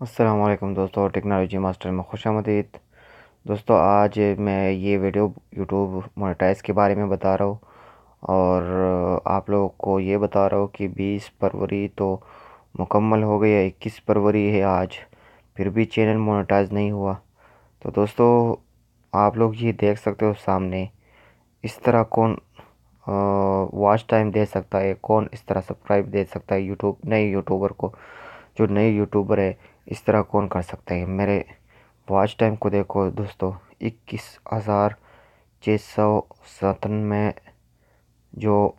السلام علیکم دوستو، ٹیکنالوجی ماسٹر میں خوش آمدید۔ دوستو آج میں یہ ویڈیو یوٹیوب مونیٹائز کے بارے میں بتا رہا ہوں، اور آپ لوگوں کو یہ بتا رہا ہوں کہ 20 فروری تو مکمل ہو گئی ہے، 21 فروری ہے آج، پھر بھی چینل مونیٹائز نہیں ہوا۔ تو دوستو آپ لوگ یہ دیکھ سکتے ہو سامنے، اس طرح کون واچ ٹائم دے سکتا ہے، کون اس طرح سبسکرائب دے سکتا ہے نئے یوٹیوبر کو، جو نئے یوٹیوبر ہے اس طرح کون کر سکتا ہے۔ میرے واچ ٹائم کو دیکھو دوستو، 21,697 جو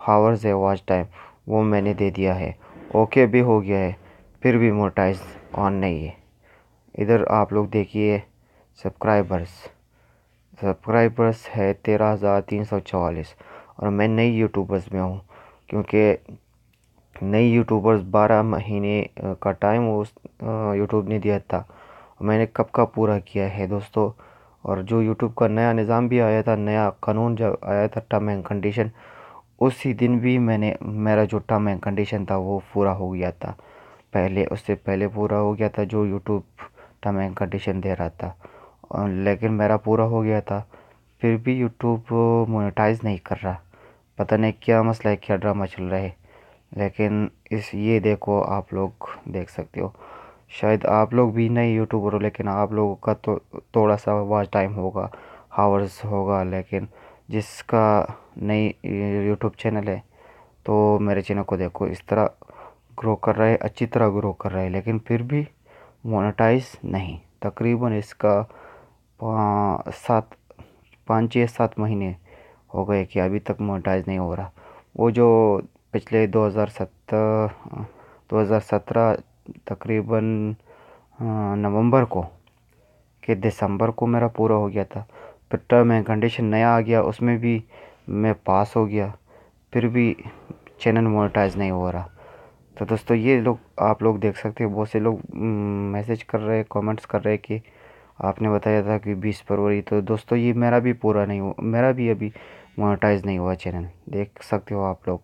ہاورز ہے واچ ٹائم، وہ میں نے دے دیا ہے، اوکے بھی ہو گیا ہے، پھر بھی مونیٹائز آن نہیں ہے۔ ادھر آپ لوگ دیکھیے سبسکرائبرز ہے 13,344، اور میں نئی یوٹیوبرز میں ہوں، کیونکہ نئی یوٹیوبرز 12 مہینے کا ٹائم یوٹیوب نے دیا تھا، میں نے کب کا پورا کیا ہے دوستو۔ اور جو یوٹیوب کا نیا نظام بھی آیا تھا، نیا قانون جب آیا تھا ٹرم اینڈ کنڈیشن، اسی دن بھی میرا جو ٹرم اینڈ کنڈیشن تھا وہ پورا ہو گیا تھا، اس سے پہلے پورا ہو گیا تھا جو یوٹیوب ٹرم اینڈ کنڈیشن دے رہا تھا، لیکن میرا پورا ہو گیا تھا، پھر بھی یوٹیوب مونیٹائز نہیں کر رہا، پتہ نہیں کیا مسئلہ ہے، کیا ڈرامہ چل رہا ہے۔ لیکن یہ دیکھو، آپ لوگ دیکھ سکتے ہو، شاید آپ لوگ بھی نئے یوٹیوبر ہو، لیکن آپ لوگوں کا تو تھوڑا سا واچ ٹائم ہوگا، ہاورز ہوگا، لیکن جس کا نئی یوٹیوب چینل ہے تو میرے چینل کو دیکھو، اس طرح گرو کر رہا ہے، اچھی طرح گرو کر رہا ہے، لیکن پھر بھی مونیٹائز نہیں۔ تقریباً اس کا 5-7 مہینے ہو گئے کہ ابھی تک مونیٹائز نہیں ہو رہا۔ وہ جو پچھلے 2017 تقریباً نومبر کو کہ دسمبر کو میرا پورا ہو گیا تھا، پھر ٹرم اینڈ کنڈیشن نیا آ گیا، اس میں بھی میں پاس ہو گیا، پھر بھی چینل مونیٹائز نہیں ہو رہا۔ تو دوستو آپ لوگ دیکھ سکتے ہیں، بہت سے لوگ میسیج کر رہے، کامنٹس کر رہے کہ آپ نے بتایا تھا کہ 20 فروری، تو دوستو یہ میرا بھی پورا نہیں ہوا، میرا بھی ابھی مونیٹائز نہیں ہوا چینل، دیکھ سکتے ہو آپ لوگ،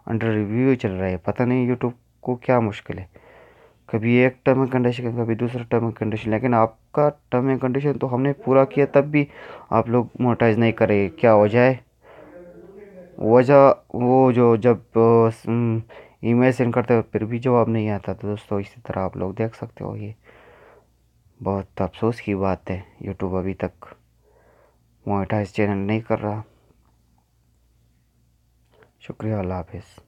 انڈر ریویو چل رہا ہے، پتہ نہیں یوٹیوب کو کیا مشکل ہے، کبھی ایک ٹرم اینڈ کنڈیشن، کبھی دوسرا ٹرم اینڈ کنڈیشن، لیکن آپ کا ٹرم اینڈ کنڈیشن تو ہم نے پورا کیا، تب بھی آپ لوگ مونیٹائز نہیں کرے، کیا وجہ ہے؟ وجہ وہ جو جب ای میل سینڈ کرتے ہو پھر بھی جواب نہیں آتا، تو دوستو اسی طرح آپ لوگ دیکھ سکتے ہو، یہ بہت افسوس کی بات ہے، یوٹیوب ابھی تک مونیٹائز چینل نہیں کر رہا۔ شکریہ، اللہ حافظ۔